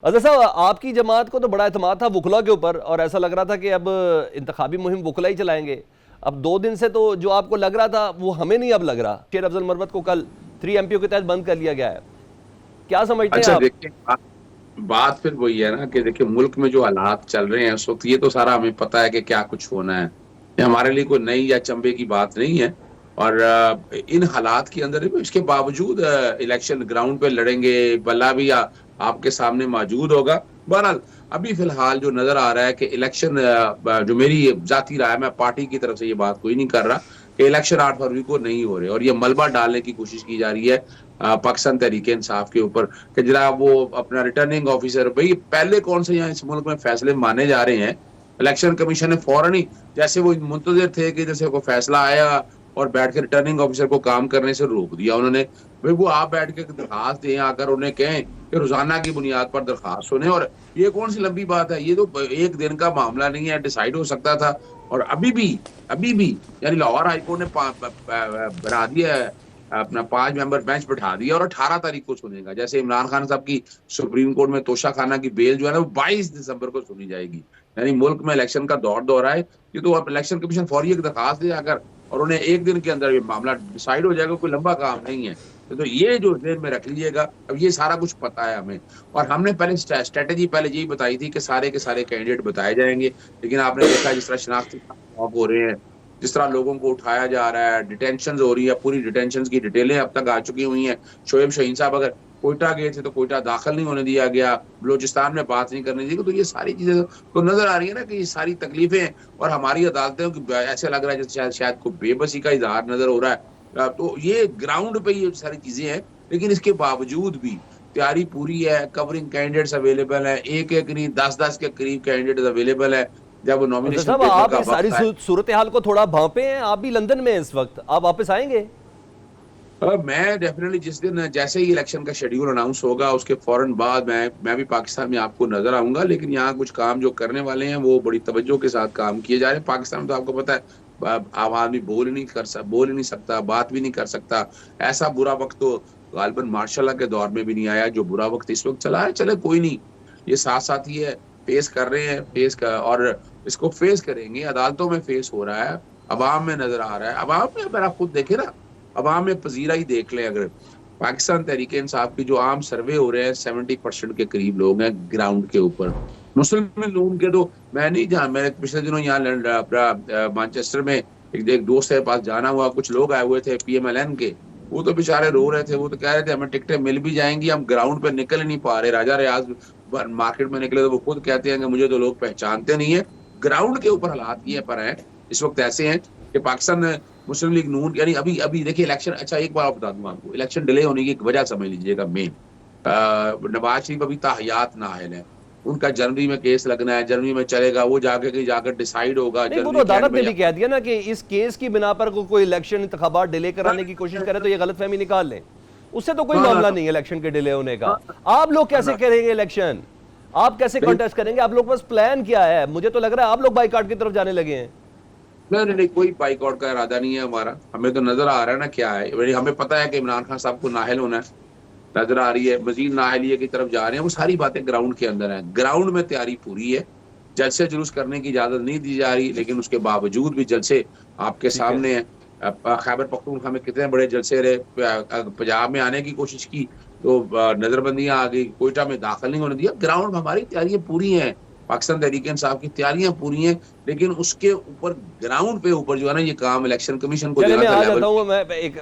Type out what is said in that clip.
अज़हर साहब, आपकी जमात को तो बड़ा एतमाद था वुकला के ऊपर और ऐसा लग रहा था कि अब इंतखाबी मुहिम वुकला ही चलाएंगे। अब 2 दिन से तो जो आपको लग रहा था वो हमें नहीं अब लग रहा। शेर अफजल मरवत को कल 3 MPO के तहत बंद कर लिया गया है। क्या समझते हैं अच्छा आप? देखिए, बात फिर वही है ना कि देखिए मुल्क में जो हालात चल रहे हैं उस वक्त, ये तो सारा हमें पता है कि क्या कुछ होना है। ये हमारे लिए कोई नई या चंबे की बात नहीं है। और इन हालात के अंदर इसके बावजूद इलेक्शन ग्राउंड पे लड़ेंगे, बल्ला भी आपके सामने मौजूद होगा। बहरहाल अभी फिलहाल जो नजर आ रहा है कि इलेक्शन, जो मेरी जाती राय है, मैं पार्टी की तरफ से ये बात कोई नहीं कर रहा कि इलेक्शन 8 फरवरी को नहीं हो रहे, और ये मलबा डालने की कोशिश की जा रही है पाकिस्तान तहरीक इंसाफ के ऊपर कि जनाब वो अपना रिटर्निंग ऑफिसर, भाई पहले कौन से यहाँ इस मुल्क में फैसले माने जा रहे हैं। इलेक्शन कमीशन ने फौरन ही, जैसे वो मुंतजिर थे कि जैसे कोई फैसला आया और बैठ के रिटर्निंग ऑफिसर को काम करने से रोक दिया उन्होंने। भाई वो आप बैठ के दरखास्त दें, आकर उन्हें कहें कि रोजाना की बुनियाद पर दरखास्त सुने। और ये कौन सी लंबी बात है, ये तो एक दिन का मामला नहीं है, डिसाइड हो सकता था। और अभी भी यानी लाहौर हाईकोर्ट ने बना दिया है, अपना 5 मेंबर बेंच बिठा दिया और 18 तारीख को सुनेगा। जैसे इमरान खान साहब की सुप्रीम कोर्ट में तोशा खाना की बेल जो है ना, वो 22 दिसंबर को सुनी जाएगी। यानी मुल्क में इलेक्शन का दौर है। ये तो अब इलेक्शन कमीशन फौरी एक दरखास्त दे अगर, और उन्हें एक दिन के अंदर ये मामला डिसाइड हो जाएगा, कोई लंबा काम नहीं है। तो ये जो जेल में रख लीजिएगा, अब ये सारा कुछ पता है हमें। और हमने पहले स्ट्रेटेजी पहले यही बताई थी कि सारे के सारे कैंडिडेट बताए जाएंगे, लेकिन आपने देखा जिस तरह शनाख्ती हो रहे हैं, जिस तरह लोगों को उठाया जा रहा है, डिटेंशन हो रही है, पूरी डिटेंशन की डिटेलें अब तक आ चुकी हुई हैं। शोएब शाहीन साहब अगर कोयटा गए थे तो कोयटा दाखिल नहीं होने दिया गया, बलोचिस्तान में बात नहीं करने दी। तो ये सारी चीजें तो नजर आ रही है ना कि ये सारी तकलीफें, और हमारी अदालतें की ऐसे लग रहा है जैसे शायद कोई बेबसी का इजहार नजर हो रहा है। तो ये ग्राउंड पे ये सारी चीजें हैं, लेकिन इसके बावजूद भी तैयारी पूरी है। कवरिंग कैंडिडेट्स अवेलेबल है, एक एक नहीं 10-10 के करीब कैंडिडेट अवेलेबल है। जब अज़हर नॉमिनेशन साहब, पेपर आप का इस सारी वक्त आए, सूरत हाल को थोड़ा भांपे हैं। आप भी लंदन में हैं इस वक्त, आप वापस आएंगे? मैं डेफिनेटली जिस दिन जैसे ही इलेक्शन का शेड्यूल अनाउंस होगा उसके फौरन बाद मैं भी पाकिस्तान में आपको नजर आऊंगा। लेकिन यहाँ कुछ काम जो करने वाले हैं वो बड़ी तवज्जो के साथ काम किए जा रहे हैं। पाकिस्तान में तो आपको पता है आम आदमी बोल ही नहीं सकता, बात भी नहीं कर सकता। ऐसा बुरा वक्त तो गालिबन मार्शल के दौर में भी नहीं आया जो बुरा वक्त इस वक्त चला है। चले कोई नहीं, ये साथ साथ ही है, फेस कर रहे हैं, और इसको फेस करेंगे। अदालतों में फेस हो रहा है, अवाम में नजर आ रहा है। अवाम में अगर आप खुद देखे ना, अवाम में पजीरा ही देख लें, अगर पाकिस्तान तहरीक इंसाफ की जो आम सर्वे हो रहे हैं 70% के करीब लोग हैं ग्राउंड के ऊपर। मुस्लिम लोगों के तो मैं नहीं जान, मैंने पिछले दिनों यहाँ अपना मैनचेस्टर में एक दोस्त के पास जाना हुआ, कुछ लोग आए हुए थे PMLN के। वो तो बेचारे रो रहे थे, वो तो कह रहे थे हमें टिकटें मिल भी जाएंगी, हम ग्राउंड पे निकल ही नहीं पा रहे। राजा रियाज मार्केट में निकले तो वो खुद कहते हैं कि मुझे तो लोग पहचानते नहीं है। ग्राउंड के ऊपर हालात ये पर है इस वक्त ऐसे हैं कि पाकिस्तान मुस्लिम लीग नून, यानी अभी अभी देखिए इलेक्शन, अच्छा एक बार बता दूंगा आपको, इलेक्शन डिले होने की एक वजह समझ लीजिएगा मेन, नवाज शरीफ अभी ताहयात नाअहल है। उनका जनवरी में केस लगना है, जनवरी में चलेगा, वो जाके कहीं जाकर डिसाइड होगा नहीं, वो तो जनवरी के एंड अदालत में। ने भी कह दिया ना कि इस केस की बिना पर कोई इलेक्शन इंतखाबात डिले कराने की कोशिश करे तो ये गलत फहमी निकाल लें। उससे तो कोई मामला नहीं है इलेक्शन के डिले होने का। आप लोग कैसे करेंगे इलेक्शन? आप कैसे कॉन्टेस्ट करेंगे? आप लोग के पास प्लान क्या है? मुझे तो लग रहा है आप लोग बाइकआउट की तरफ जाने लगे हैं। नहीं नहीं, कोई बाइकआउट का इरादा नहीं है हमारा। हमें तो नजर आ रहा है ना क्या है, हमें पता है कि इमरान खान साहब को नाअहल होना है, नजर आ रही है मजीद नाअहलिये की तरफ जा रहे हैं। वो सारी बातें ग्राउंड के अंदर है, ग्राउंड में तैयारी पूरी है। जलसे जुलूस करने की इजाजत नहीं दी जा रही, लेकिन उसके बावजूद भी जलसे आपके ठीक है। सामने है। खैबर पख्तूनख्वा में कितने बड़े जलसे रहे, पंजाब में आने की कोशिश की तो नजरबंदियां आ गई, कोयटा में दाखिल नहीं होने दिया। ग्राउंड में हमारी तैयारियां पूरी हैं, पाकिस्तान तहरीक इंसाफ की तैयारियां पूरी हैं। लेकिन उसके ऊपर ग्राउंड पे ऊपर जो है ना, ये काम इलेक्शन कमीशन को चले, देना मैं था आ लेवल। जाता हूँ। मैं एक